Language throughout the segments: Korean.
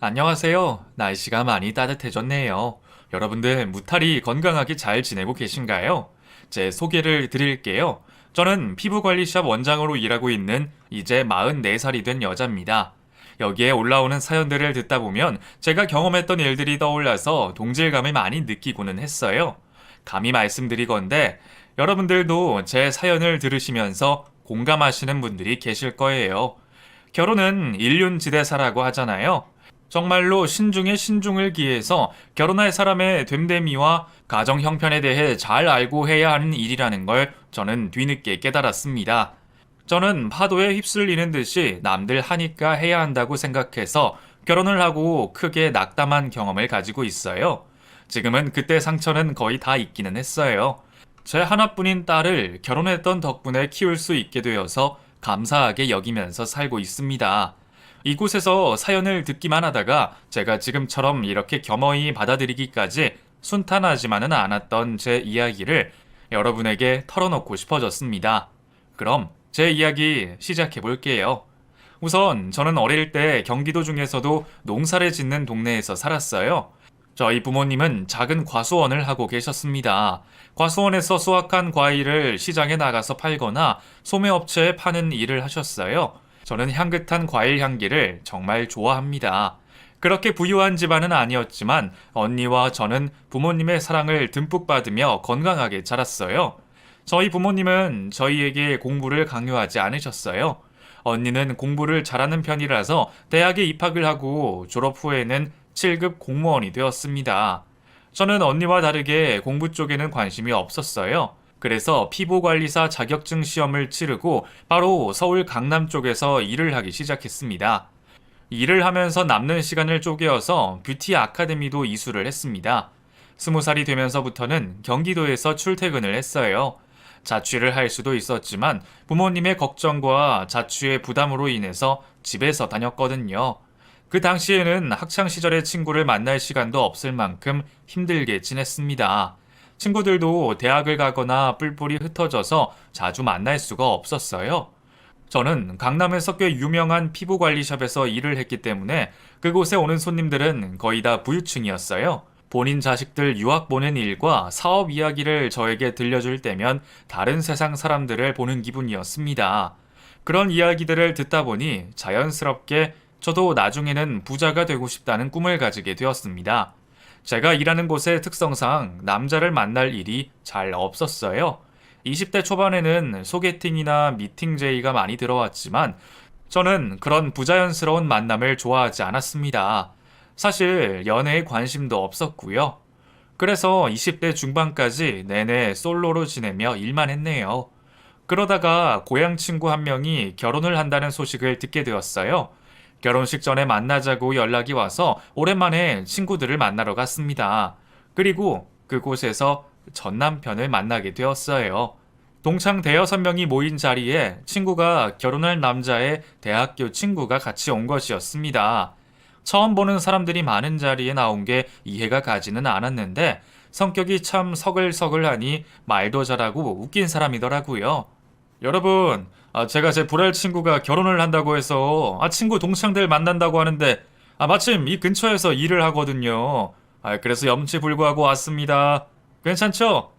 안녕하세요. 날씨가 많이 따뜻해졌네요. 여러분들 무탈이 건강하게 잘 지내고 계신가요? 제 소개를 드릴게요. 저는 피부관리샵 원장으로 일하고 있는 이제 44살이 된 여자입니다. 여기에 올라오는 사연들을 듣다 보면 제가 경험했던 일들이 떠올라서 동질감을 많이 느끼고는 했어요. 감히 말씀드리건대 여러분들도 제 사연을 들으시면서 공감하시는 분들이 계실 거예요. 결혼은 일륜지대사라고 하잖아요. 정말로 신중에 신중을 기해서 결혼할 사람의 됨됨이와 가정 형편에 대해 잘 알고 해야 하는 일이라는 걸 저는 뒤늦게 깨달았습니다. 저는 파도에 휩쓸리는 듯이 남들 하니까 해야 한다고 생각해서 결혼을 하고 크게 낙담한 경험을 가지고 있어요. 지금은 그때 상처는 거의 다 잊기는 했어요. 제 하나뿐인 딸을 결혼했던 덕분에 키울 수 있게 되어서 감사하게 여기면서 살고 있습니다. 이곳에서 사연을 듣기만 하다가 제가 지금처럼 이렇게 겸허히 받아들이기까지 순탄하지만은 않았던 제 이야기를 여러분에게 털어놓고 싶어졌습니다. 그럼 제 이야기 시작해 볼게요. 우선 저는 어릴 때 경기도 중에서도 농사를 짓는 동네에서 살았어요. 저희 부모님은 작은 과수원을 하고 계셨습니다. 과수원에서 수확한 과일을 시장에 나가서 팔거나 소매업체에 파는 일을 하셨어요. 저는 향긋한 과일 향기를 정말 좋아합니다. 그렇게 부유한 집안은 아니었지만 언니와 저는 부모님의 사랑을 듬뿍 받으며 건강하게 자랐어요. 저희 부모님은 저희에게 공부를 강요하지 않으셨어요. 언니는 공부를 잘하는 편이라서 대학에 입학을 하고 졸업 후에는 7급 공무원이 되었습니다. 저는 언니와 다르게 공부 쪽에는 관심이 없었어요. 그래서 피부관리사 자격증 시험을 치르고 바로 서울 강남 쪽에서 일을 하기 시작했습니다. 일을 하면서 남는 시간을 쪼개어서 뷰티 아카데미도 이수를 했습니다. 20살이 되면서부터는 경기도에서 출퇴근을 했어요. 자취를 할 수도 있었지만 부모님의 걱정과 자취의 부담으로 인해서 집에서 다녔거든요. 그 당시에는 학창시절의 친구를 만날 시간도 없을 만큼 힘들게 지냈습니다. 친구들도 대학을 가거나 뿔뿔이 흩어져서 자주 만날 수가 없었어요. 저는 강남에서 꽤 유명한 피부관리샵에서 일을 했기 때문에 그곳에 오는 손님들은 거의 다 부유층이었어요. 본인 자식들 유학 보낸 일과 사업 이야기를 저에게 들려줄 때면 다른 세상 사람들을 보는 기분이었습니다. 그런 이야기들을 듣다 보니 자연스럽게 저도 나중에는 부자가 되고 싶다는 꿈을 가지게 되었습니다. 제가 일하는 곳의 특성상 남자를 만날 일이 잘 없었어요. 20대 초반에는 소개팅이나 미팅 제의가 많이 들어왔지만 저는 그런 부자연스러운 만남을 좋아하지 않았습니다. 사실 연애에 관심도 없었고요. 그래서 20대 중반까지 내내 솔로로 지내며 일만 했네요. 그러다가 고향 친구 한 명이 결혼을 한다는 소식을 듣게 되었어요. 결혼식 전에 만나자고 연락이 와서 오랜만에 친구들을 만나러 갔습니다. 그리고 그곳에서 전 남편을 만나게 되었어요. 동창 대여섯 명이 모인 자리에 친구가 결혼할 남자의 대학교 친구가 같이 온 것이었습니다. 처음 보는 사람들이 많은 자리에 나온 게 이해가 가지는 않았는데 성격이 참 서글서글하니 말도 잘하고 웃긴 사람이더라고요. 여러분, 제가 제 불알 친구가 결혼을 한다고 해서 친구 동창들 만난다고 하는데 마침 이 근처에서 일을 하거든요. 그래서 염치불구하고 왔습니다. 괜찮죠?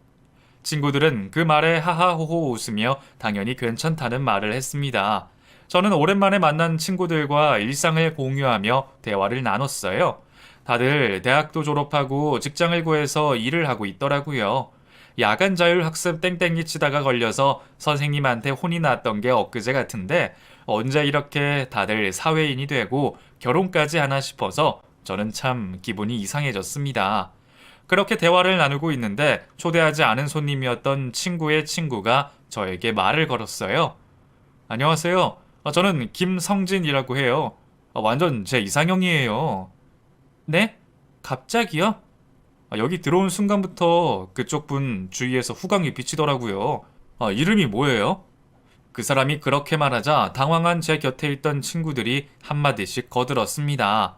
친구들은 그 말에 하하호호 웃으며 당연히 괜찮다는 말을 했습니다. 저는 오랜만에 만난 친구들과 일상을 공유하며 대화를 나눴어요. 다들 대학도 졸업하고 직장을 구해서 일을 하고 있더라고요. 야간 자율 학습 땡땡이 치다가 걸려서 선생님한테 혼이 났던 게 엊그제 같은데 언제 이렇게 다들 사회인이 되고 결혼까지 하나 싶어서 저는 참 기분이 이상해졌습니다. 그렇게 대화를 나누고 있는데 초대하지 않은 손님이었던 친구의 친구가 저에게 말을 걸었어요. 안녕하세요. 저는 김성진이라고 해요. 완전 제 이상형이에요. 네? 갑자기요? 여기 들어온 순간부터 그쪽 분 주위에서 후광이 비치더라고요. 이름이 뭐예요? 그 사람이 그렇게 말하자 당황한 제 곁에 있던 친구들이 한마디씩 거들었습니다.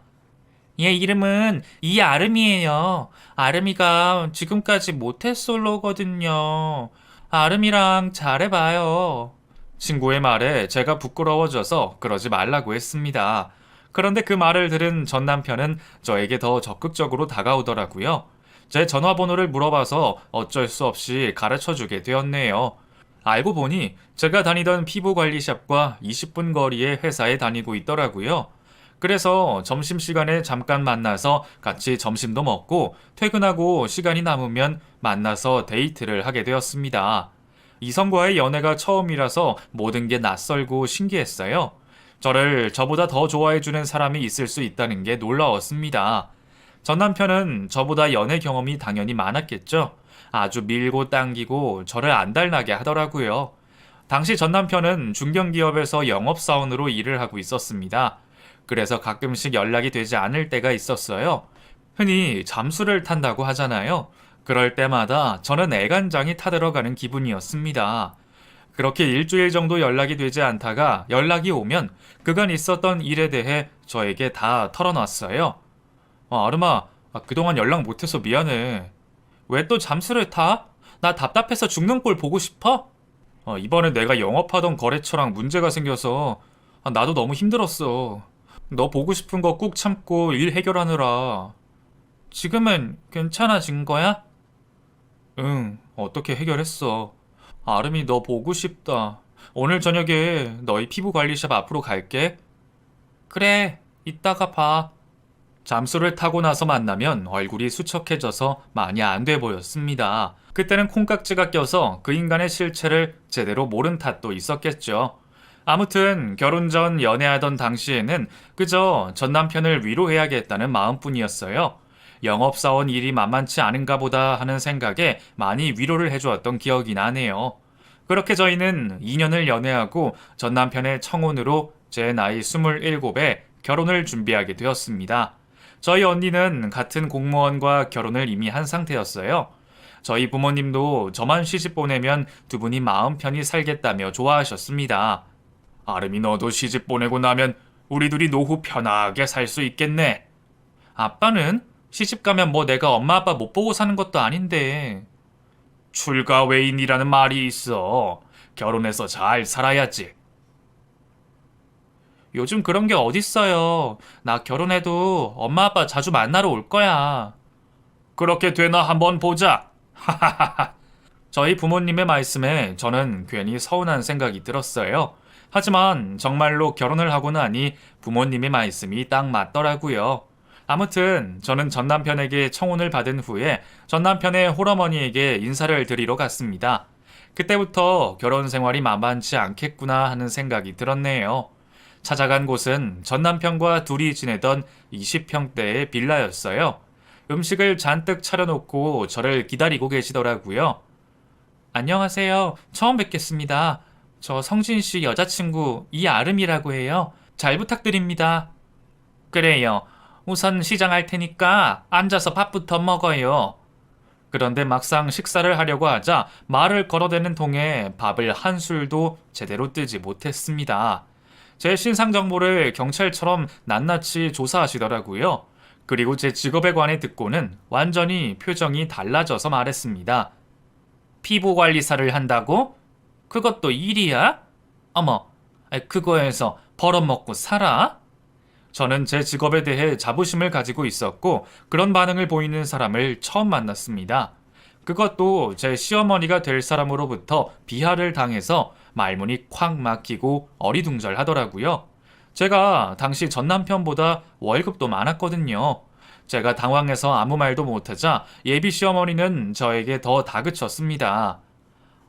얘 이름은 이아름이에요. 아름이가 지금까지 모태솔로거든요. 아름이랑 잘해봐요. 친구의 말에 제가 부끄러워져서 그러지 말라고 했습니다. 그런데 그 말을 들은 전 남편은 저에게 더 적극적으로 다가오더라고요. 제 전화번호를 물어봐서 어쩔 수 없이 가르쳐 주게 되었네요. 알고 보니 제가 다니던 피부관리샵과 20분 거리의 회사에 다니고 있더라고요. 그래서 점심시간에 잠깐 만나서 같이 점심도 먹고 퇴근하고 시간이 남으면 만나서 데이트를 하게 되었습니다. 이성과의 연애가 처음이라서 모든 게 낯설고 신기했어요. 저를 저보다 더 좋아해주는 사람이 있을 수 있다는 게 놀라웠습니다. 전 남편은 저보다 연애 경험이 당연히 많았겠죠. 아주 밀고 당기고 저를 안달나게 하더라고요. 당시 전 남편은 중견기업에서 영업사원으로 일을 하고 있었습니다. 그래서 가끔씩 연락이 되지 않을 때가 있었어요. 흔히 잠수를 탄다고 하잖아요. 그럴 때마다 저는 애간장이 타들어가는 기분이었습니다. 그렇게 일주일 정도 연락이 되지 않다가 연락이 오면 그간 있었던 일에 대해 저에게 다 털어놨어요. 아름아, 그동안 연락 못해서 미안해. 왜 또 잠수를 타? 나 답답해서 죽는 꼴 보고 싶어? 이번에 내가 영업하던 거래처랑 문제가 생겨서 나도 너무 힘들었어. 너 보고 싶은 거 꾹 참고 일 해결하느라. 지금은 괜찮아진 거야? 응, 어떻게 해결했어. 아름이 너 보고 싶다. 오늘 저녁에 너희 피부관리샵 앞으로 갈게. 그래, 이따가 봐. 잠수를 타고 나서 만나면 얼굴이 수척해져서 많이 안 돼 보였습니다. 그때는 콩깍지가 껴서 그 인간의 실체를 제대로 모른 탓도 있었겠죠. 아무튼 결혼 전 연애하던 당시에는 그저 전 남편을 위로해야겠다는 마음뿐이었어요. 영업사원 일이 만만치 않은가 보다 하는 생각에 많이 위로를 해주었던 기억이 나네요. 그렇게 저희는 2년을 연애하고 전 남편의 청혼으로 제 나이 27에 결혼을 준비하게 되었습니다. 저희 언니는 같은 공무원과 결혼을 이미 한 상태였어요. 저희 부모님도 저만 시집 보내면 두 분이 마음 편히 살겠다며 좋아하셨습니다. 아름이 너도 시집 보내고 나면 우리 둘이 노후 편하게 살 수 있겠네. 아빠는? 시집 가면 뭐 내가 엄마 아빠 못 보고 사는 것도 아닌데. 출가 외인이라는 말이 있어. 결혼해서 잘 살아야지. 요즘 그런 게 어딨어요. 나 결혼해도 엄마 아빠 자주 만나러 올 거야. 그렇게 되나 한번 보자. 하하하하. 저희 부모님의 말씀에 저는 괜히 서운한 생각이 들었어요. 하지만 정말로 결혼을 하고 나니 부모님의 말씀이 딱 맞더라고요. 아무튼 저는 전 남편에게 청혼을 받은 후에 전 남편의 홀어머니에게 인사를 드리러 갔습니다. 그때부터 결혼 생활이 만만치 않겠구나 하는 생각이 들었네요. 찾아간 곳은 전 남편과 둘이 지내던 20평대의 빌라였어요. 음식을 잔뜩 차려놓고 저를 기다리고 계시더라고요. 안녕하세요. 처음 뵙겠습니다. 저 성진 씨 여자친구 이아름이라고 해요. 잘 부탁드립니다. 그래요. 우선 시장할 테니까 앉아서 밥부터 먹어요. 그런데 막상 식사를 하려고 하자 말을 걸어대는 통에 밥을 한 술도 제대로 뜨지 못했습니다. 제 신상 정보를 경찰처럼 낱낱이 조사하시더라고요. 그리고 제 직업에 관해 듣고는 완전히 표정이 달라져서 말했습니다. 피부관리사를 한다고? 그것도 일이야? 어머, 그거에서 벌어먹고 살아? 저는 제 직업에 대해 자부심을 가지고 있었고 그런 반응을 보이는 사람을 처음 만났습니다. 그것도 제 시어머니가 될 사람으로부터 비하를 당해서 말문이 콱 막히고 어리둥절하더라고요. 제가 당시 전 남편보다 월급도 많았거든요. 제가 당황해서 아무 말도 못하자 예비 시어머니는 저에게 더 다그쳤습니다.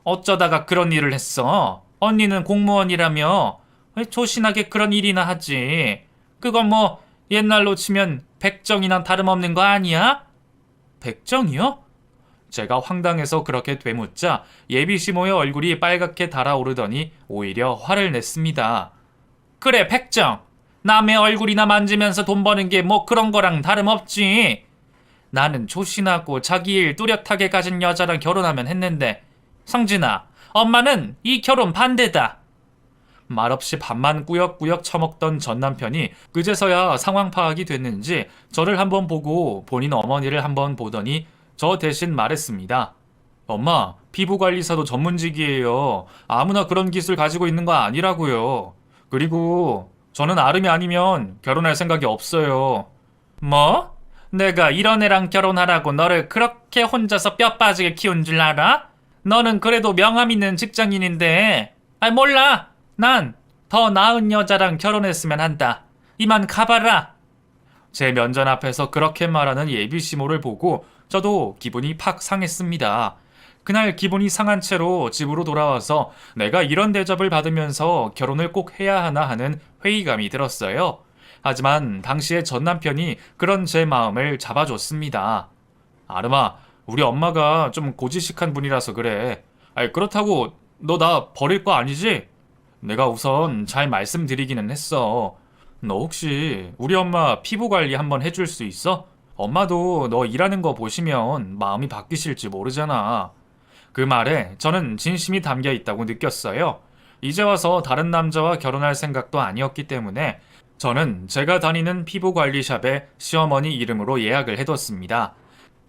어쩌다가 그런 일을 했어? 언니는 공무원이라며? 조신하게 그런 일이나 하지. 그건 뭐 옛날로 치면 백정이나 다름없는 거 아니야? 백정이요? 제가 황당해서 그렇게 되묻자 예비 시모의 얼굴이 빨갛게 달아오르더니 오히려 화를 냈습니다. 그래, 백정. 남의 얼굴이나 만지면서 돈 버는 게 뭐 그런 거랑 다름없지. 나는 조신하고 자기 일 뚜렷하게 가진 여자랑 결혼하면 했는데 성진아, 엄마는 이 결혼 반대다. 말없이 밥만 꾸역꾸역 처먹던 전 남편이 그제서야 상황 파악이 됐는지 저를 한번 보고 본인 어머니를 한번 보더니 저 대신 말했습니다. 엄마, 피부관리사도 전문직이에요. 아무나 그런 기술 가지고 있는 거 아니라고요. 그리고 저는 아름이 아니면 결혼할 생각이 없어요. 뭐? 내가 이런 애랑 결혼하라고 너를 그렇게 혼자서 뼈 빠지게 키운 줄 알아? 너는 그래도 명함 있는 직장인인데. 몰라. 난 더 나은 여자랑 결혼했으면 한다. 이만 가봐라. 제 면전 앞에서 그렇게 말하는 예비시모를 보고 저도 기분이 팍 상했습니다. 그날 기분이 상한 채로 집으로 돌아와서 내가 이런 대접을 받으면서 결혼을 꼭 해야 하나 하는 회의감이 들었어요. 하지만 당시에 전 남편이 그런 제 마음을 잡아줬습니다. 아름아, 우리 엄마가 좀 고지식한 분이라서 그래. 그렇다고 너 나 버릴 거 아니지? 내가 우선 잘 말씀드리기는 했어. 너 혹시 우리 엄마 피부 관리 한번 해줄 수 있어? 엄마도 너 일하는 거 보시면 마음이 바뀌실지 모르잖아. 그 말에 저는 진심이 담겨 있다고 느꼈어요. 이제 와서 다른 남자와 결혼할 생각도 아니었기 때문에 저는 제가 다니는 피부관리샵에 시어머니 이름으로 예약을 해뒀습니다.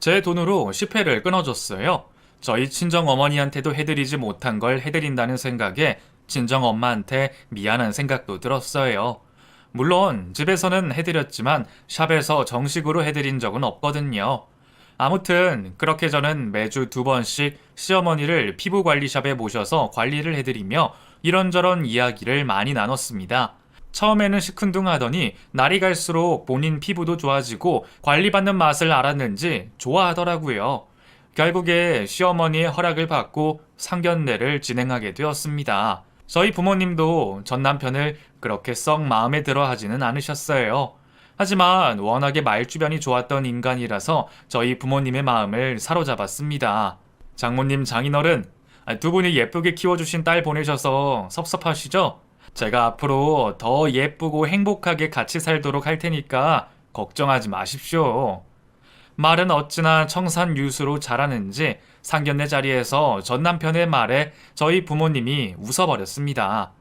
제 돈으로 10회를 끊어줬어요. 저희 친정어머니한테도 해드리지 못한 걸 해드린다는 생각에 친정엄마한테 미안한 생각도 들었어요. 물론 집에서는 해드렸지만 샵에서 정식으로 해드린 적은 없거든요. 아무튼 그렇게 저는 매주 2번씩 시어머니를 피부관리샵에 모셔서 관리를 해드리며 이런저런 이야기를 많이 나눴습니다. 처음에는 시큰둥하더니 날이 갈수록 본인 피부도 좋아지고 관리받는 맛을 알았는지 좋아하더라고요. 결국에 시어머니의 허락을 받고 상견례를 진행하게 되었습니다. 저희 부모님도 전 남편을 그렇게 썩 마음에 들어 하지는 않으셨어요. 하지만 워낙에 말주변이 좋았던 인간이라서 저희 부모님의 마음을 사로잡았습니다. 장모님, 장인어른, 두 분이 예쁘게 키워주신 딸 보내셔서 섭섭하시죠? 제가 앞으로 더 예쁘고 행복하게 같이 살도록 할 테니까 걱정하지 마십시오. 말은 어찌나 청산유수로 잘하는지 상견례 자리에서 전 남편의 말에 저희 부모님이 웃어버렸습니다.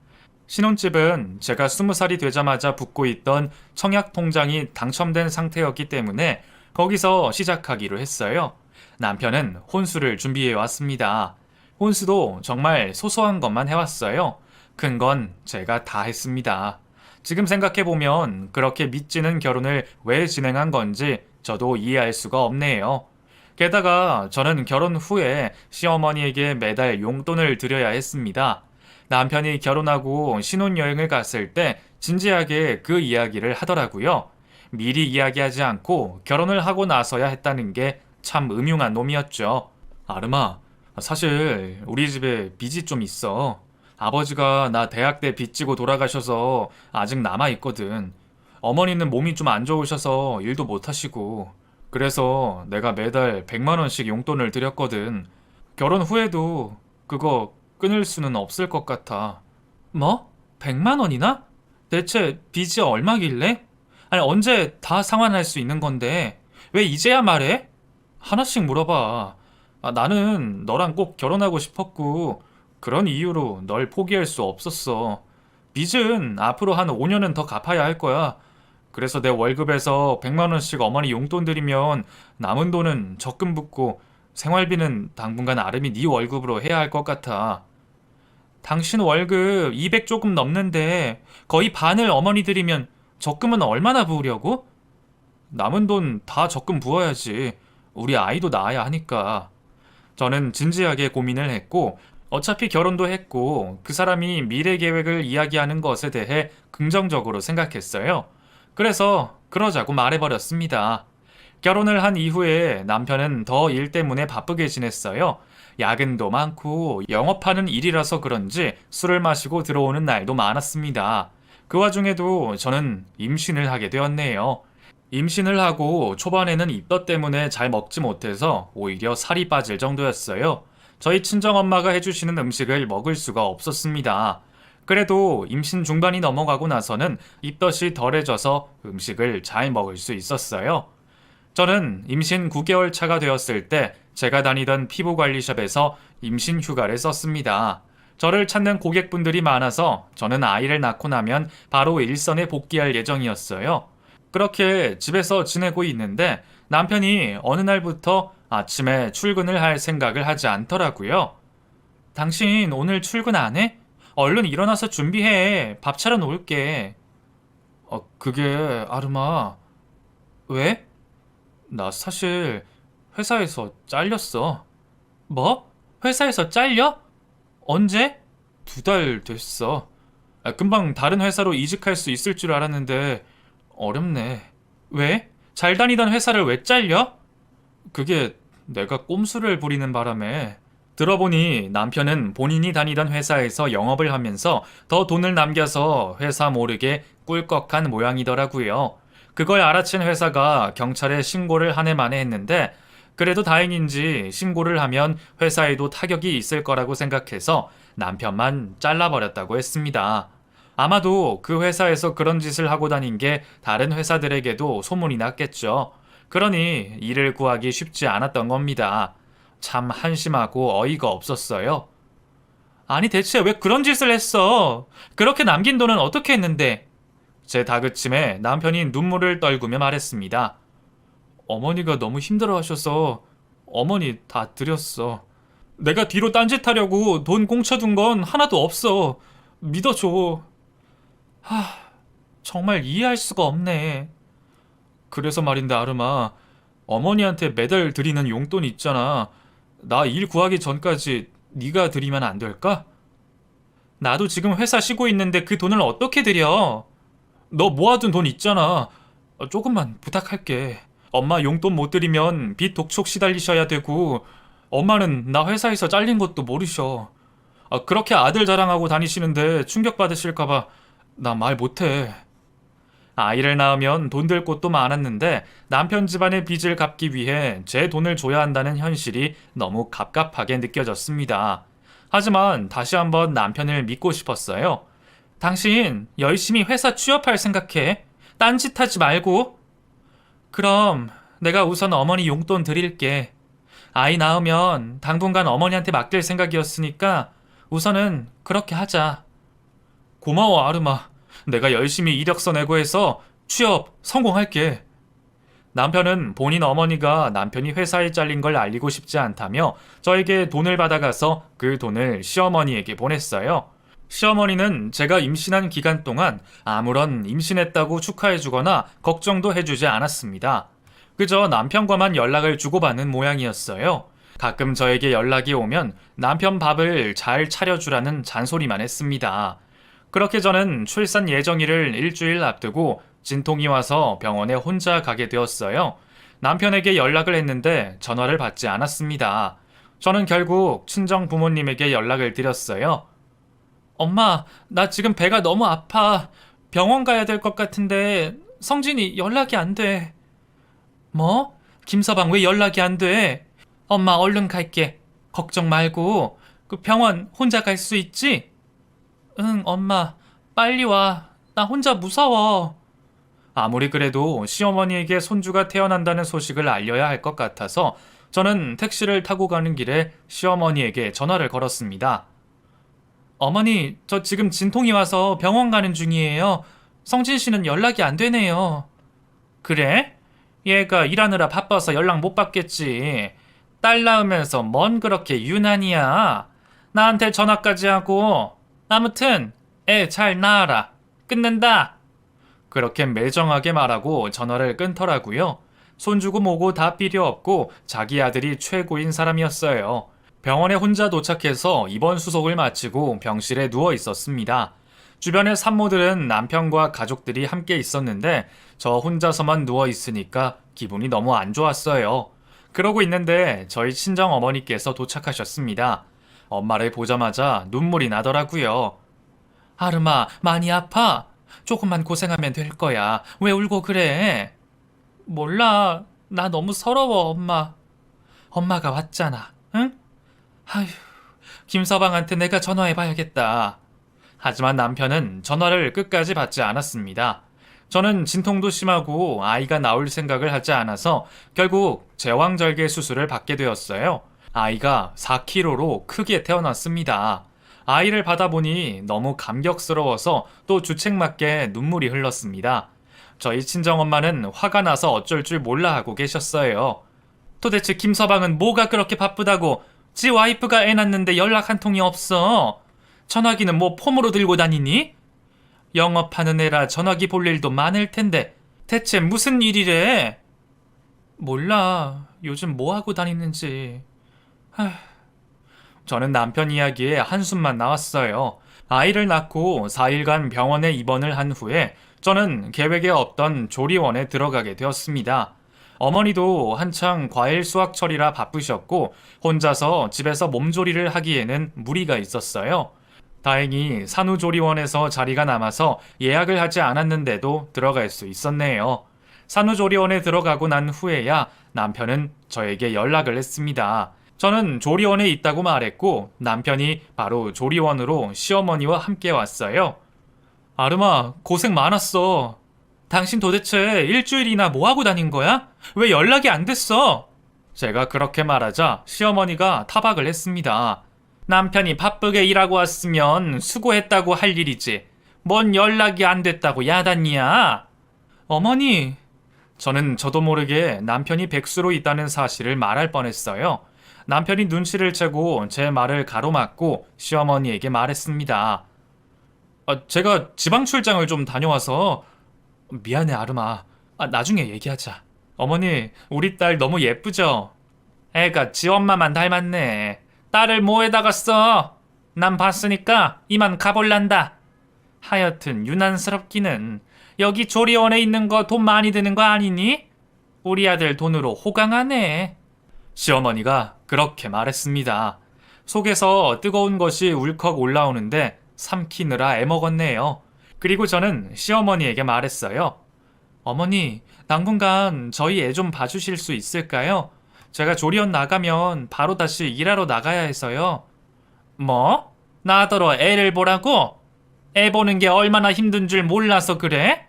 신혼집은 제가 20살이 되자마자 붓고 있던 청약 통장이 당첨된 상태였기 때문에 거기서 시작하기로 했어요. 남편은 혼수를 준비해 왔습니다. 혼수도 정말 소소한 것만 해왔어요. 큰 건 제가 다 했습니다. 지금 생각해보면 그렇게 믿지는 결혼을 왜 진행한 건지 저도 이해할 수가 없네요. 게다가 저는 결혼 후에 시어머니에게 매달 용돈을 드려야 했습니다. 남편이 결혼하고 신혼여행을 갔을 때 진지하게 그 이야기를 하더라고요. 미리 이야기하지 않고 결혼을 하고 나서야 했다는 게 참 음흉한 놈이었죠. 아름아, 사실 우리 집에 빚이 좀 있어. 아버지가 나 대학 때 빚지고 돌아가셔서 아직 남아있거든. 어머니는 몸이 좀 안 좋으셔서 일도 못 하시고. 그래서 내가 매달 100만 원씩 용돈을 드렸거든. 결혼 후에도 그거 끊을 수는 없을 것 같아. 뭐? 100만 원이나? 대체 빚이 얼마길래? 아니, 언제 다 상환할 수 있는 건데 왜 이제야 말해? 하나씩 물어봐. 나는 너랑 꼭 결혼하고 싶었고 그런 이유로 널 포기할 수 없었어. 빚은 앞으로 한 5년은 더 갚아야 할 거야. 그래서 내 월급에서 100만 원씩 어머니 용돈 드리면 남은 돈은 적금 붓고 생활비는 당분간 아름이 네 월급으로 해야 할 것 같아. 당신 월급 200 조금 넘는데 거의 반을 어머니 드리면 적금은 얼마나 부으려고? 남은 돈 다 적금 부어야지. 우리 아이도 낳아야 하니까. 저는 진지하게 고민을 했고 어차피 결혼도 했고 그 사람이 미래 계획을 이야기하는 것에 대해 긍정적으로 생각했어요. 그래서 그러자고 말해버렸습니다. 결혼을 한 이후에 남편은 더 일 때문에 바쁘게 지냈어요. 야근도 많고 영업하는 일이라서 그런지 술을 마시고 들어오는 날도 많았습니다. 그 와중에도 저는 임신을 하게 되었네요. 임신을 하고 초반에는 입덧 때문에 잘 먹지 못해서 오히려 살이 빠질 정도였어요. 저희 친정엄마가 해주시는 음식을 먹을 수가 없었습니다. 그래도 임신 중반이 넘어가고 나서는 입덧이 덜해져서 음식을 잘 먹을 수 있었어요. 저는 임신 9개월 차가 되었을 때 제가 다니던 피부관리샵에서 임신 휴가를 썼습니다. 저를 찾는 고객분들이 많아서 저는 아이를 낳고 나면 바로 일선에 복귀할 예정이었어요. 그렇게 집에서 지내고 있는데 남편이 어느 날부터 아침에 출근을 할 생각을 하지 않더라고요. 당신 오늘 출근 안 해? 얼른 일어나서 준비해. 밥 차려 놓을게. 그게 아르마. 왜? 나 사실 회사에서 잘렸어. 뭐? 회사에서 잘려? 언제? 2달 됐어. 금방 다른 회사로 이직할 수 있을 줄 알았는데 어렵네. 왜? 잘 다니던 회사를 왜 잘려? 그게 내가 꼼수를 부리는 바람에. 들어보니 남편은 본인이 다니던 회사에서 영업을 하면서 더 돈을 남겨서 회사 모르게 꿀꺽한 모양이더라고요. 그걸 알아챈 회사가 경찰에 신고를 한 해 만에 했는데 그래도 다행인지 신고를 하면 회사에도 타격이 있을 거라고 생각해서 남편만 잘라버렸다고 했습니다. 아마도 그 회사에서 그런 짓을 하고 다닌 게 다른 회사들에게도 소문이 났겠죠. 그러니 일을 구하기 쉽지 않았던 겁니다. 참 한심하고 어이가 없었어요. 아니 대체 왜 그런 짓을 했어? 그렇게 남긴 돈은 어떻게 했는데? 제 다그침에 남편이 눈물을 떨구며 말했습니다. 어머니가 너무 힘들어하셔서 어머니 다 드렸어. 내가 뒤로 딴짓하려고 돈 공쳐둔 건 하나도 없어. 믿어줘. 하, 정말 이해할 수가 없네. 그래서 말인데 아르마, 어머니한테 매달 드리는 용돈 있잖아. 나 일 구하기 전까지 네가 드리면 안 될까? 나도 지금 회사 쉬고 있는데 그 돈을 어떻게 드려? 너 모아둔 돈 있잖아. 조금만 부탁할게. 엄마 용돈 못 드리면 빚 독촉 시달리셔야 되고 엄마는 나 회사에서 잘린 것도 모르셔. 그렇게 아들 자랑하고 다니시는데 충격받으실까봐 나 말 못해. 아이를 낳으면 돈 들 곳도 많았는데 남편 집안의 빚을 갚기 위해 제 돈을 줘야 한다는 현실이 너무 갑갑하게 느껴졌습니다. 하지만 다시 한번 남편을 믿고 싶었어요. 당신 열심히 회사 취업할 생각해. 딴짓하지 말고. 그럼 내가 우선 어머니 용돈 드릴게. 아이 낳으면 당분간 어머니한테 맡길 생각이었으니까 우선은 그렇게 하자. 고마워 아르마. 내가 열심히 이력서 내고 해서 취업 성공할게. 남편은 본인 어머니가 남편이 회사에 잘린 걸 알리고 싶지 않다며 저에게 돈을 받아가서 그 돈을 시어머니에게 보냈어요. 시어머니는 제가 임신한 기간 동안 아무런 임신했다고 축하해주거나 걱정도 해주지 않았습니다. 그저 남편과만 연락을 주고받는 모양이었어요. 가끔 저에게 연락이 오면 남편 밥을 잘 차려주라는 잔소리만 했습니다. 그렇게 저는 출산 예정일을 일주일 앞두고 진통이 와서 병원에 혼자 가게 되었어요. 남편에게 연락을 했는데 전화를 받지 않았습니다. 저는 결국 친정 부모님에게 연락을 드렸어요. 엄마, 나 지금 배가 너무 아파. 병원 가야 될 것 같은데 성진이 연락이 안 돼. 뭐? 김서방 왜 연락이 안 돼? 엄마 얼른 갈게. 걱정 말고 그 병원 혼자 갈 수 있지? 응, 엄마. 빨리 와. 나 혼자 무서워. 아무리 그래도 시어머니에게 손주가 태어난다는 소식을 알려야 할 것 같아서 저는 택시를 타고 가는 길에 시어머니에게 전화를 걸었습니다. 어머니, 저 지금 진통이 와서 병원 가는 중이에요. 성진 씨는 연락이 안 되네요. 그래? 얘가 일하느라 바빠서 연락 못 받겠지. 딸 낳으면서 뭔 그렇게 유난이야. 나한테 전화까지 하고. 아무튼 애 잘 낳아라. 끊는다. 그렇게 매정하게 말하고 전화를 끊더라고요. 손주고 뭐고 다 필요 없고 자기 아들이 최고인 사람이었어요. 병원에 혼자 도착해서 입원 수속을 마치고 병실에 누워 있었습니다. 주변의 산모들은 남편과 가족들이 함께 있었는데 저 혼자서만 누워 있으니까 기분이 너무 안 좋았어요. 그러고 있는데 저희 친정 어머니께서 도착하셨습니다. 엄마를 보자마자 눈물이 나더라고요. 아르마, 많이 아파? 조금만 고생하면 될 거야. 왜 울고 그래? 몰라. 나 너무 서러워, 엄마. 엄마가 왔잖아. 응? 아휴, 김서방한테 내가 전화해봐야겠다. 하지만 남편은 전화를 끝까지 받지 않았습니다. 저는 진통도 심하고 아이가 나올 생각을 하지 않아서 결국 제왕절개 수술을 받게 되었어요. 아이가 4kg로 크게 태어났습니다. 아이를 받아보니 너무 감격스러워서 또 주책맞게 눈물이 흘렀습니다. 저희 친정엄마는 화가 나서 어쩔 줄 몰라 하고 계셨어요. 도대체 김서방은 뭐가 그렇게 바쁘다고 지 와이프가 애 낳는데 연락 한 통이 없어. 전화기는 뭐 폼으로 들고 다니니? 영업하는 애라 전화기 볼 일도 많을 텐데 대체 무슨 일이래? 몰라. 요즘 뭐 하고 다니는지. 저는 남편 이야기에 한숨만 나왔어요. 아이를 낳고 4일간 병원에 입원을 한 후에 저는 계획에 없던 조리원에 들어가게 되었습니다. 어머니도 한창 과일 수확철이라 바쁘셨고 혼자서 집에서 몸조리를 하기에는 무리가 있었어요. 다행히 산후조리원에서 자리가 남아서 예약을 하지 않았는데도 들어갈 수 있었네요. 산후조리원에 들어가고 난 후에야 남편은 저에게 연락을 했습니다. 저는 조리원에 있다고 말했고 남편이 바로 조리원으로 시어머니와 함께 왔어요. 아름아, 고생 많았어. 당신 도대체 일주일이나 뭐 하고 다닌 거야? 왜 연락이 안 됐어? 제가 그렇게 말하자 시어머니가 타박을 했습니다. 남편이 바쁘게 일하고 왔으면 수고했다고 할 일이지. 뭔 연락이 안 됐다고 야단이야? 어머니, 저는 저도 모르게 남편이 백수로 있다는 사실을 말할 뻔했어요. 남편이 눈치를 채고 제 말을 가로막고 시어머니에게 말했습니다. 제가 지방 출장을 좀 다녀와서 미안해 아름아. 나중에 얘기하자. 어머니, 우리 딸 너무 예쁘죠? 애가 지 엄마만 닮았네. 딸을 뭐에다가 써? 난 봤으니까 이만 가볼란다. 하여튼 유난스럽기는. 여기 조리원에 있는 거 돈 많이 드는 거 아니니? 우리 아들 돈으로 호강하네. 시어머니가 그렇게 말했습니다. 속에서 뜨거운 것이 울컥 올라오는데 삼키느라 애먹었네요. 그리고 저는 시어머니에게 말했어요. 어머니, 당분간 저희 애 좀 봐주실 수 있을까요? 제가 조리원 나가면 바로 다시 일하러 나가야 해서요. 뭐? 나더러 애를 보라고? 애 보는 게 얼마나 힘든 줄 몰라서 그래?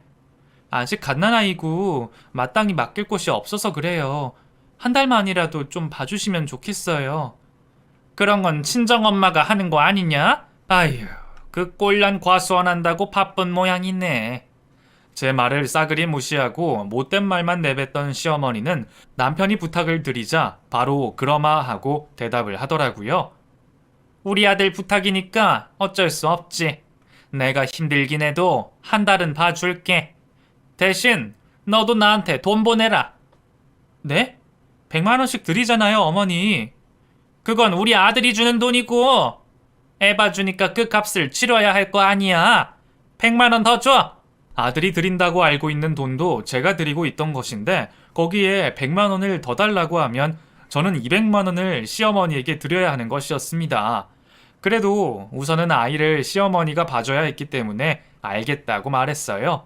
아직 갓난아이고 마땅히 맡길 곳이 없어서 그래요. 한 달만이라도 좀 봐주시면 좋겠어요. 그런 건 친정엄마가 하는 거 아니냐? 아휴, 그 꼴난 과수원 한다고 바쁜 모양이네. 제 말을 싸그리 무시하고 못된 말만 내뱉던 시어머니는 남편이 부탁을 드리자 바로 그러마 하고 대답을 하더라고요. 우리 아들 부탁이니까 어쩔 수 없지. 내가 힘들긴 해도 한 달은 봐줄게. 대신 너도 나한테 돈 보내라. 네? 100만 원씩 드리잖아요, 어머니. 그건 우리 아들이 주는 돈이고 애 봐주니까 그 값을 치러야 할 거 아니야. 100만 원 더 줘. 아들이 드린다고 알고 있는 돈도 제가 드리고 있던 것인데 거기에 100만 원을 더 달라고 하면 저는 200만 원을 시어머니에게 드려야 하는 것이었습니다. 그래도 우선은 아이를 시어머니가 봐줘야 했기 때문에 알겠다고 말했어요.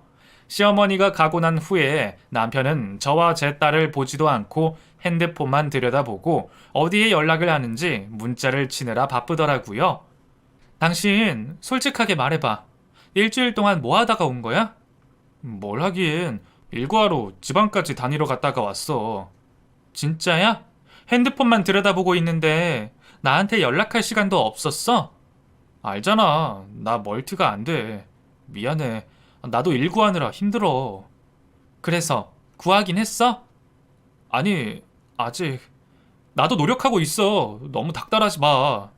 시어머니가 가고 난 후에 남편은 저와 제 딸을 보지도 않고 핸드폰만 들여다보고 어디에 연락을 하는지 문자를 치느라 바쁘더라고요. 당신 솔직하게 말해봐. 일주일 동안 뭐 하다가 온 거야? 뭘 하긴 일과로 지방까지 다니러 갔다가 왔어. 진짜야? 핸드폰만 들여다보고 있는데 나한테 연락할 시간도 없었어? 알잖아. 나 멀티가 안 돼. 미안해. 나도 일 구하느라 힘들어. 그래서 구하긴 했어? 아니, 아직. 나도 노력하고 있어. 너무 닥달하지 마.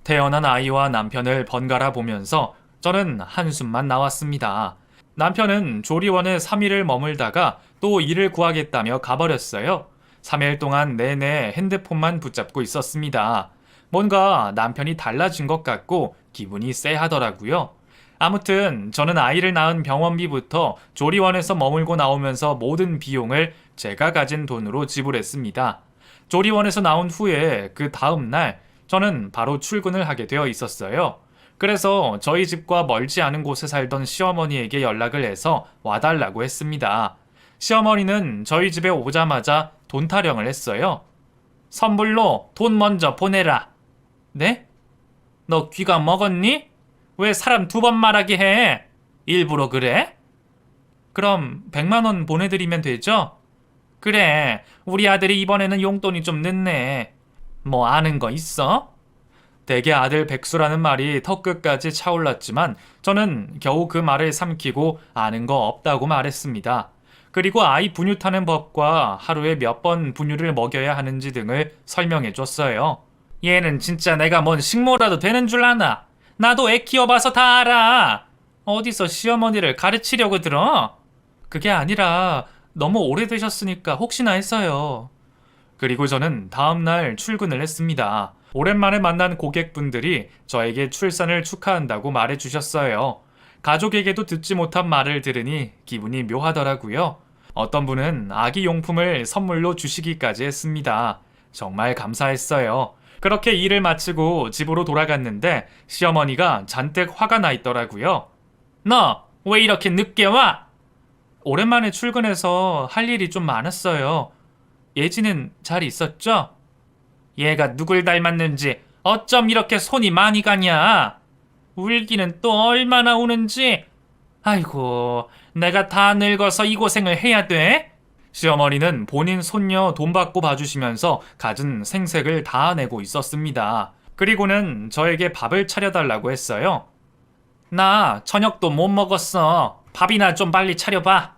태어난 아이와 남편을 번갈아 보면서 저는 한숨만 나왔습니다. 남편은 조리원에 3일을 머물다가 또 일을 구하겠다며 가버렸어요. 3일 동안 내내 핸드폰만 붙잡고 있었습니다. 뭔가 남편이 달라진 것 같고 기분이 쎄하더라고요. 아무튼 저는 아이를 낳은 병원비부터 조리원에서 머물고 나오면서 모든 비용을 제가 가진 돈으로 지불했습니다. 조리원에서 나온 후에 그 다음 날 저는 바로 출근을 하게 되어 있었어요. 그래서 저희 집과 멀지 않은 곳에 살던 시어머니에게 연락을 해서 와달라고 했습니다. 시어머니는 저희 집에 오자마자 돈 타령을 했어요. 선불로 돈 먼저 보내라. 네? 너 귀가 먹었니? 왜 사람 2번 말하게 해? 일부러 그래? 그럼 100만 원 보내드리면 되죠? 그래, 우리 아들이 이번에는 용돈이 좀 늦네. 뭐 아는 거 있어? 대개 아들 백수라는 말이 턱끝까지 차올랐지만 저는 겨우 그 말을 삼키고 아는 거 없다고 말했습니다. 그리고 아이 분유 타는 법과 하루에 몇 번 분유를 먹여야 하는지 등을 설명해 줬어요. 얘는 진짜 내가 뭔 식모라도 되는 줄 아나? 나도 애 키워봐서 다 알아. 어디서 시어머니를 가르치려고 들어? 그게 아니라 너무 오래되셨으니까 혹시나 했어요. 그리고 저는 다음날 출근을 했습니다. 오랜만에 만난 고객분들이 저에게 출산을 축하한다고 말해주셨어요. 가족에게도 듣지 못한 말을 들으니 기분이 묘하더라고요. 어떤 분은 아기 용품을 선물로 주시기까지 했습니다. 정말 감사했어요. 그렇게 일을 마치고 집으로 돌아갔는데 시어머니가 잔뜩 화가 나 있더라고요. 너 왜 이렇게 늦게 와? 오랜만에 출근해서 할 일이 좀 많았어요. 예지는 잘 있었죠? 얘가 누굴 닮았는지 어쩜 이렇게 손이 많이 가냐? 울기는 또 얼마나 우는지. 아이고, 내가 다 늙어서 이 고생을 해야 돼? 시어머니는 본인 손녀 돈 받고 봐주시면서 갖은 생색을 다 내고 있었습니다. 그리고는 저에게 밥을 차려달라고 했어요. 나 저녁도 못 먹었어. 밥이나 좀 빨리 차려봐.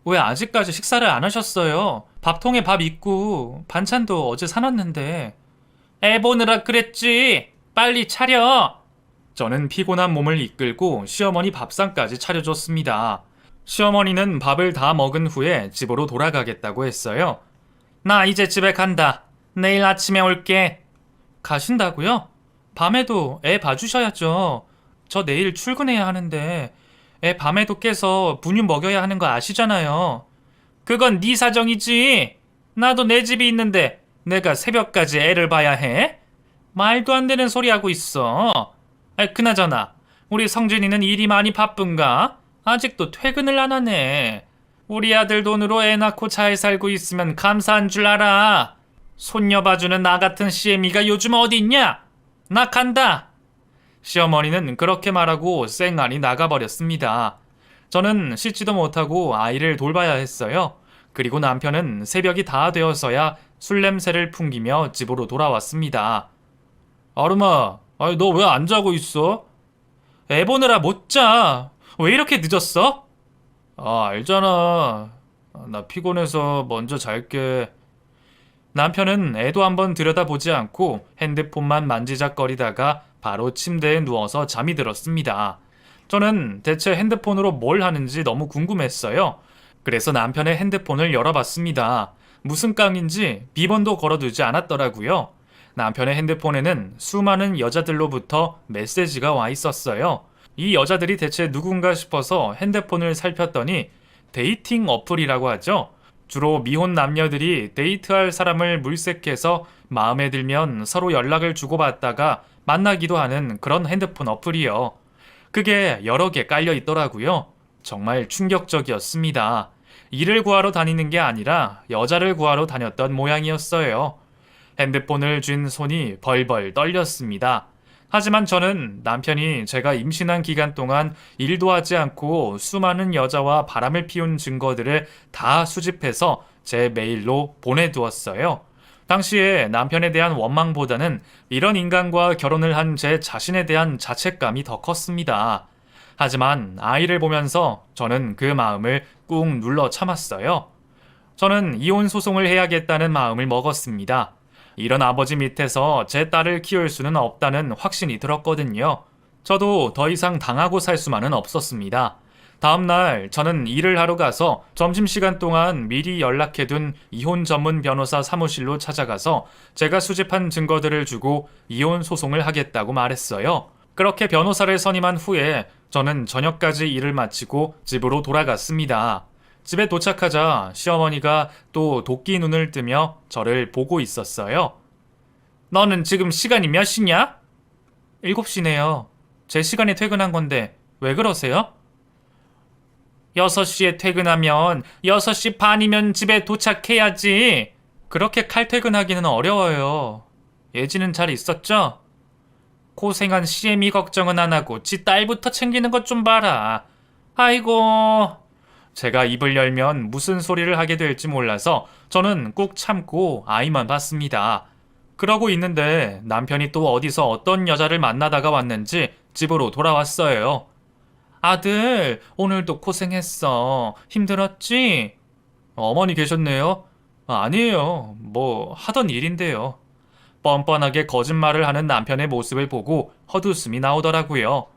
왜 아직까지 식사를 안 하셨어요? 밥통에 밥 있고 반찬도 어제 사놨는데. 애 보느라 그랬지. 빨리 차려. 저는 피곤한 몸을 이끌고 시어머니 밥상까지 차려줬습니다. 시어머니는 밥을 다 먹은 후에 집으로 돌아가겠다고 했어요. 나 이제 집에 간다. 내일 아침에 올게. 가신다고요? 밤에도 애 봐주셔야죠. 저 내일 출근해야 하는데 애 밤에도 깨서 분유 먹여야 하는 거 아시잖아요. 그건 네 사정이지. 나도 내 집이 있는데 내가 새벽까지 애를 봐야 해? 말도 안 되는 소리 하고 있어. 그나저나 우리 성준이는 일이 많이 바쁜가? 아직도 퇴근을 안 하네. 우리 아들 돈으로 애 낳고 잘 살고 있으면 감사한 줄 알아. 손녀 봐주는 나 같은 CM이가 요즘 어디 있냐? 나 간다. 시어머니는 그렇게 말하고 쌩안이 나가버렸습니다. 저는 씻지도 못하고 아이를 돌봐야 했어요. 그리고 남편은 새벽이 다 되어서야 술 냄새를 풍기며 집으로 돌아왔습니다. 아름아, 너 왜 안 자고 있어? 애 보느라 못 자. 왜 이렇게 늦었어? 알잖아. 나 피곤해서 먼저 잘게. 남편은 애도 한번 들여다보지 않고 핸드폰만 만지작거리다가 바로 침대에 누워서 잠이 들었습니다. 저는 대체 핸드폰으로 뭘 하는지 너무 궁금했어요. 그래서 남편의 핸드폰을 열어봤습니다. 무슨 깡인지 비번도 걸어두지 않았더라고요. 남편의 핸드폰에는 수많은 여자들로부터 메시지가 와 있었어요. 이 여자들이 대체 누군가 싶어서 핸드폰을 살폈더니 데이팅 어플이라고 하죠. 주로 미혼 남녀들이 데이트할 사람을 물색해서 마음에 들면 서로 연락을 주고받다가 만나기도 하는 그런 핸드폰 어플이요. 그게 여러 개 깔려 있더라고요. 정말 충격적이었습니다. 일을 구하러 다니는 게 아니라 여자를 구하러 다녔던 모양이었어요. 핸드폰을 쥔 손이 벌벌 떨렸습니다. 하지만 저는 남편이 제가 임신한 기간 동안 일도 하지 않고 수많은 여자와 바람을 피운 증거들을 다 수집해서 제 메일로 보내두었어요. 당시에 남편에 대한 원망보다는 이런 인간과 결혼을 한 제 자신에 대한 자책감이 더 컸습니다. 하지만 아이를 보면서 저는 그 마음을 꾹 눌러 참았어요. 저는 이혼 소송을 해야겠다는 마음을 먹었습니다. 이런 아버지 밑에서 제 딸을 키울 수는 없다는 확신이 들었거든요. 저도 더 이상 당하고 살 수만은 없었습니다. 다음날 저는 일을 하러 가서 점심시간 동안 미리 연락해둔 이혼 전문 변호사 사무실로 찾아가서 제가 수집한 증거들을 주고 이혼 소송을 하겠다고 말했어요. 그렇게 변호사를 선임한 후에 저는 저녁까지 일을 마치고 집으로 돌아갔습니다. 집에 도착하자 시어머니가 또 도끼 눈을 뜨며 저를 보고 있었어요. 너는 지금 시간이 몇 시냐? 7시네요. 제 시간에 퇴근한 건데 왜 그러세요? 6시에 퇴근하면 6시 반이면 집에 도착해야지. 그렇게 칼퇴근하기는 어려워요. 예지는 잘 있었죠? 고생한 CM이 걱정은 안 하고 지 딸부터 챙기는 것 좀 봐라. 아이고. 제가 입을 열면 무슨 소리를 하게 될지 몰라서 저는 꾹 참고 아이만 봤습니다. 그러고 있는데 남편이 또 어디서 어떤 여자를 만나다가 왔는지 집으로 돌아왔어요. 아들, 오늘도 고생했어. 힘들었지? 어머니 계셨네요. 아니에요. 뭐 하던 일인데요. 뻔뻔하게 거짓말을 하는 남편의 모습을 보고 헛웃음이 나오더라고요.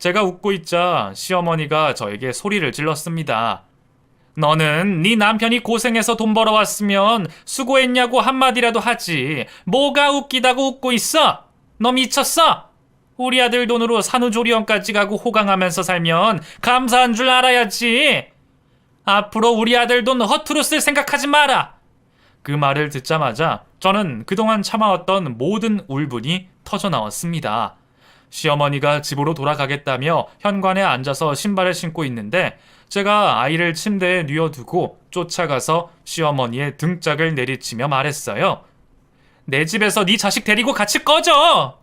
제가 웃고 있자 시어머니가 저에게 소리를 질렀습니다. 너는 네 남편이 고생해서 돈 벌어왔으면 수고했냐고 한마디라도 하지. 뭐가 웃기다고 웃고 있어? 너 미쳤어? 우리 아들 돈으로 산후조리원까지 가고 호강하면서 살면 감사한 줄 알아야지. 앞으로 우리 아들 돈 허투루 쓸 생각하지 마라. 그 말을 듣자마자 저는 그동안 참아왔던 모든 울분이 터져나왔습니다. 시어머니가 집으로 돌아가겠다며 현관에 앉아서 신발을 신고 있는데 제가 아이를 침대에 뉘어두고 쫓아가서 시어머니의 등짝을 내리치며 말했어요. 내 집에서 네 자식 데리고 같이 꺼져!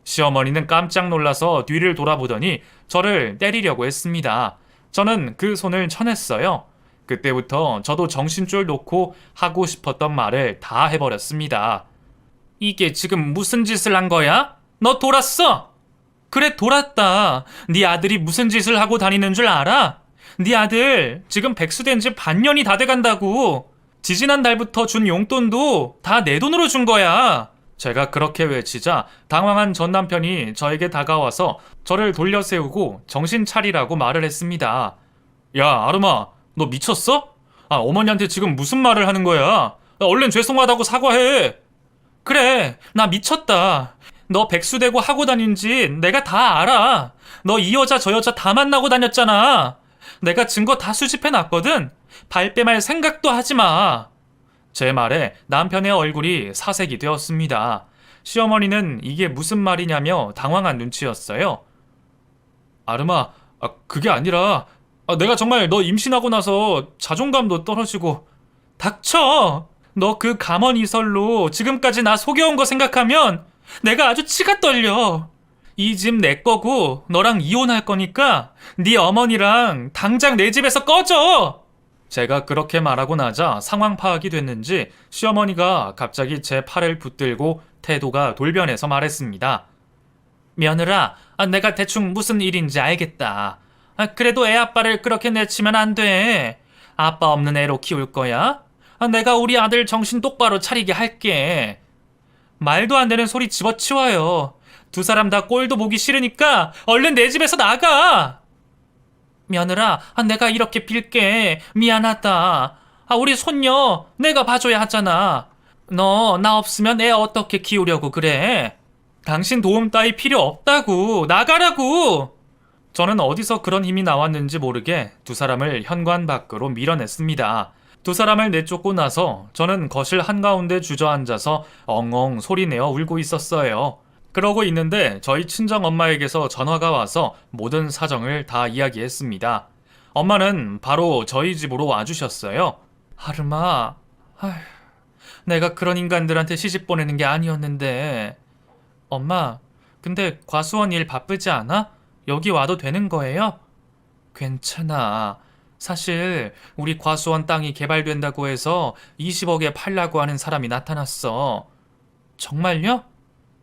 시어머니는 깜짝 놀라서 뒤를 돌아보더니 저를 때리려고 했습니다. 저는 그 손을 쳐냈어요. 그때부터 저도 정신줄 놓고 하고 싶었던 말을 다 해버렸습니다. 이게 지금 무슨 짓을 한 거야? 너 돌았어? 그래, 돌았다. 네 아들이 무슨 짓을 하고 다니는 줄 알아? 네 아들 지금 백수된 지 반년이 다 돼간다고. 지지난 달부터 준 용돈도 다 내 돈으로 준 거야. 제가 그렇게 외치자 당황한 전 남편이 저에게 다가와서 저를 돌려세우고 정신 차리라고 말을 했습니다. 야, 아름아, 너 미쳤어? 어머니한테 지금 무슨 말을 하는 거야? 얼른 죄송하다고 사과해. 그래, 나 미쳤다. 너 백수되고 하고 다닌 지 내가 다 알아. 너 이 여자 저 여자 다 만나고 다녔잖아. 내가 증거 다 수집해놨거든. 발뺌할 생각도 하지 마. 제 말에 남편의 얼굴이 사색이 되었습니다. 시어머니는 이게 무슨 말이냐며 당황한 눈치였어요. 아름아, 그게 아니라 내가 정말 너 임신하고 나서 자존감도 떨어지고. 닥쳐! 너 그 감언 이설로 지금까지 나 속여온 거 생각하면 내가 아주 치가 떨려. 이 집 내 거고 너랑 이혼할 거니까 네 어머니랑 당장 내 집에서 꺼져! 제가 그렇게 말하고 나자 상황 파악이 됐는지 시어머니가 갑자기 제 팔을 붙들고 태도가 돌변해서 말했습니다. 며느라, 내가 대충 무슨 일인지 알겠다. 그래도 애 아빠를 그렇게 내치면 안 돼. 아빠 없는 애로 키울 거야? 내가 우리 아들 정신 똑바로 차리게 할게. 말도 안 되는 소리 집어치워요. 두 사람 다 꼴도 보기 싫으니까 얼른 내 집에서 나가. 며느라, 내가 이렇게 빌게. 미안하다. 우리 손녀 내가 봐줘야 하잖아. 너 나 없으면 애 어떻게 키우려고 그래? 당신 도움 따위 필요 없다고. 나가라고. 저는 어디서 그런 힘이 나왔는지 모르게 두 사람을 현관 밖으로 밀어냈습니다. 두 사람을 내쫓고 나서 저는 거실 한가운데 주저앉아서 엉엉 소리내어 울고 있었어요. 그러고 있는데 저희 친정엄마에게서 전화가 와서 모든 사정을 다 이야기했습니다. 엄마는 바로 저희 집으로 와주셨어요. 아름아, 내가 그런 인간들한테 시집 보내는 게 아니었는데. 엄마, 근데 과수원 일 바쁘지 않아? 여기 와도 되는 거예요? 괜찮아. 사실 우리 과수원 땅이 개발된다고 해서 20억에 팔라고 하는 사람이 나타났어. 정말요?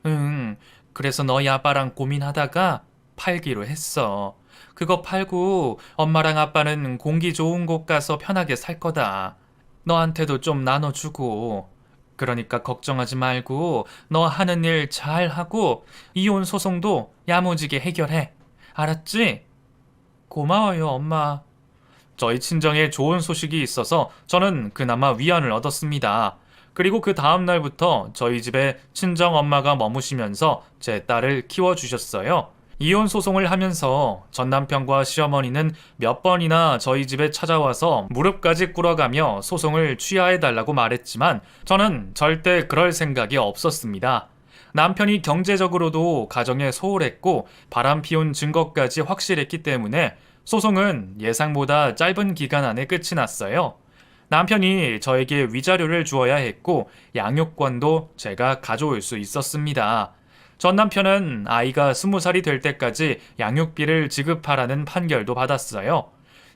응, 그래서 너희 아빠랑 고민하다가 팔기로 했어. 그거 팔고 엄마랑 아빠는 공기 좋은 곳 가서 편하게 살 거다. 너한테도 좀 나눠주고. 그러니까 걱정하지 말고 너 하는 일 잘하고 이혼 소송도 야무지게 해결해. 알았지? 고마워요, 엄마. 저희 친정에 좋은 소식이 있어서 저는 그나마 위안을 얻었습니다. 그리고 그 다음 날부터 저희 집에 친정 엄마가 머무시면서 제 딸을 키워주셨어요. 이혼 소송을 하면서 전 남편과 시어머니는 몇 번이나 저희 집에 찾아와서 무릎까지 꿇어가며 소송을 취하해달라고 말했지만 저는 절대 그럴 생각이 없었습니다. 남편이 경제적으로도 가정에 소홀했고 바람 피운 증거까지 확실했기 때문에 소송은 예상보다 짧은 기간 안에 끝이 났어요. 남편이 저에게 위자료를 주어야 했고 양육권도 제가 가져올 수 있었습니다. 전 남편은 아이가 20살이 될 때까지 양육비를 지급하라는 판결도 받았어요.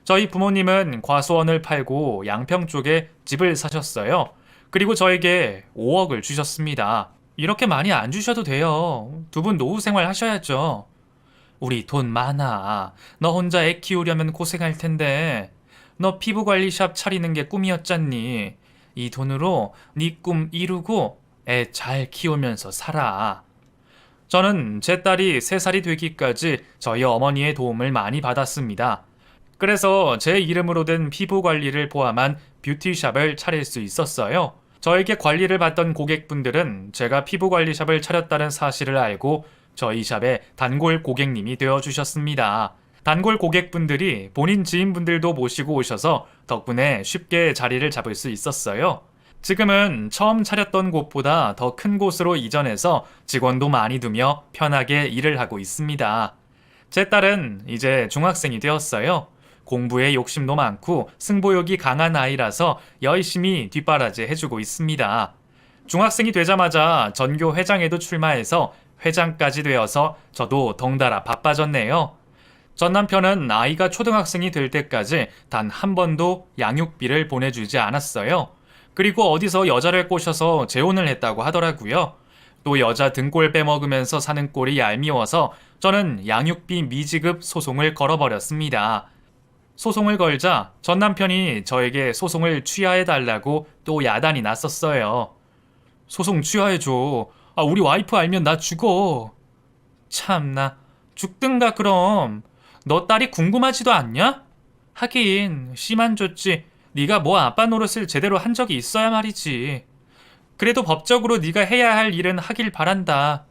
저희 부모님은 과수원을 팔고 양평 쪽에 집을 사셨어요. 그리고 저에게 5억을 주셨습니다. 이렇게 많이 안 주셔도 돼요. 두 분 노후 생활 하셔야죠. 우리 돈 많아. 너 혼자 애 키우려면 고생할 텐데. 너 피부관리샵 차리는 게 꿈이었잖니. 이 돈으로 네 꿈 이루고 애 잘 키우면서 살아. 저는 제 딸이 3살이 되기까지 저희 어머니의 도움을 많이 받았습니다. 그래서 제 이름으로 된 피부 관리를 포함한 뷰티샵을 차릴 수 있었어요. 저에게 관리를 받던 고객분들은 제가 피부 관리샵을 차렸다는 사실을 알고 저희 샵의 단골 고객님이 되어주셨습니다. 단골 고객분들이 본인 지인분들도 모시고 오셔서 덕분에 쉽게 자리를 잡을 수 있었어요. 지금은 처음 차렸던 곳보다 더 큰 곳으로 이전해서 직원도 많이 두며 편하게 일을 하고 있습니다. 제 딸은 이제 중학생이 되었어요. 공부에 욕심도 많고 승부욕이 강한 아이라서 열심히 뒷바라지 해주고 있습니다. 중학생이 되자마자 전교 회장에도 출마해서 회장까지 되어서 저도 덩달아 바빠졌네요. 전 남편은 아이가 초등학생이 될 때까지 단 한 번도 양육비를 보내주지 않았어요. 그리고 어디서 여자를 꼬셔서 재혼을 했다고 하더라고요. 또 여자 등골 빼먹으면서 사는 꼴이 얄미워서 저는 양육비 미지급 소송을 걸어버렸습니다. 소송을 걸자 전 남편이 저에게 소송을 취하해달라고 또 야단이 났었어요. 소송 취하해줘. 우리 와이프 알면 나 죽어. 참나, 죽든가 그럼. 너 딸이 궁금하지도 않냐? 하긴 씨만 줬지. 네가 뭐 아빠 노릇을 제대로 한 적이 있어야 말이지. 그래도 법적으로 네가 해야 할 일은 하길 바란다.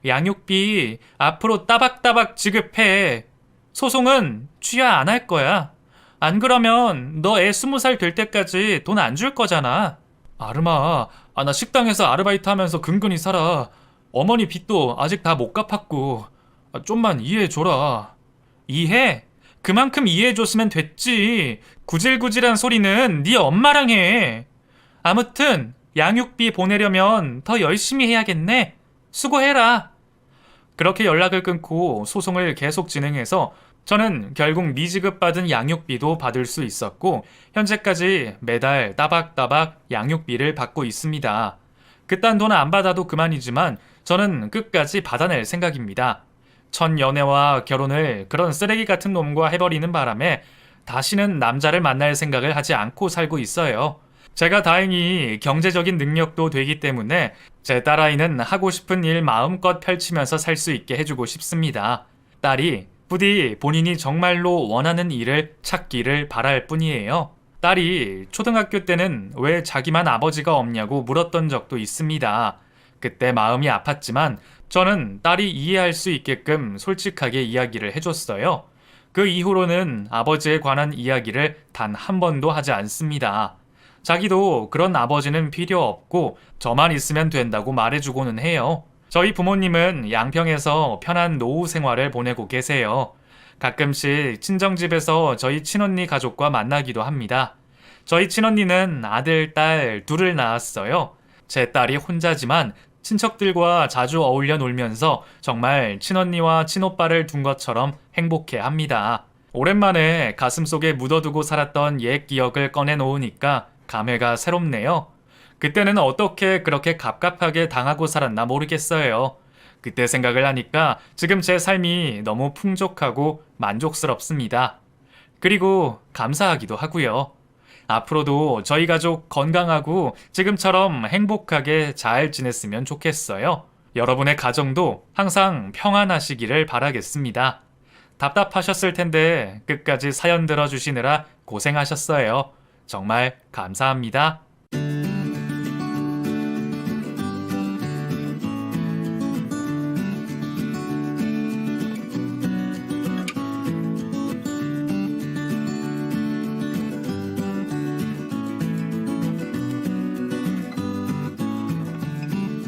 양육비 앞으로 따박따박 지급해. 소송은 취하 안 할 거야. 안 그러면 너 애 20살 될 때까지 돈 안 줄 거잖아. 아름아, 나 식당에서 아르바이트 하면서 근근히 살아. 어머니 빚도 아직 다 못 갚았고. 좀만 이해해줘라. 이해? 그만큼 이해해줬으면 됐지. 구질구질한 소리는 네 엄마랑 해. 아무튼 양육비 보내려면 더 열심히 해야겠네. 수고해라. 그렇게 연락을 끊고 소송을 계속 진행해서 저는 결국 미지급받은 양육비도 받을 수 있었고 현재까지 매달 따박따박 양육비를 받고 있습니다. 그딴 돈 안 받아도 그만이지만 저는 끝까지 받아낼 생각입니다. 첫 연애와 결혼을 그런 쓰레기 같은 놈과 해버리는 바람에 다시는 남자를 만날 생각을 하지 않고 살고 있어요. 제가 다행히 경제적인 능력도 되기 때문에 제 딸아이는 하고 싶은 일 마음껏 펼치면서 살 수 있게 해주고 싶습니다. 딸이 부디 본인이 정말로 원하는 일을 찾기를 바랄 뿐이에요. 딸이 초등학교 때는 왜 자기만 아버지가 없냐고 물었던 적도 있습니다. 그때 마음이 아팠지만 저는 딸이 이해할 수 있게끔 솔직하게 이야기를 해줬어요. 그 이후로는 아버지에 관한 이야기를 단 한 번도 하지 않습니다. 자기도 그런 아버지는 필요 없고 저만 있으면 된다고 말해주고는 해요. 저희 부모님은 양평에서 편한 노후 생활을 보내고 계세요. 가끔씩 친정집에서 저희 친언니 가족과 만나기도 합니다. 저희 친언니는 아들, 딸 둘을 낳았어요. 제 딸이 혼자지만 친척들과 자주 어울려 놀면서 정말 친언니와 친오빠를 둔 것처럼 행복해 합니다. 오랜만에 가슴속에 묻어두고 살았던 옛 기억을 꺼내놓으니까 감회가 새롭네요. 그때는 어떻게 그렇게 갑갑하게 당하고 살았나 모르겠어요. 그때 생각을 하니까 지금 제 삶이 너무 풍족하고 만족스럽습니다. 그리고 감사하기도 하고요. 앞으로도 저희 가족 건강하고 지금처럼 행복하게 잘 지냈으면 좋겠어요. 여러분의 가정도 항상 평안하시기를 바라겠습니다. 답답하셨을 텐데 끝까지 사연 들어주시느라 고생하셨어요. 정말 감사합니다.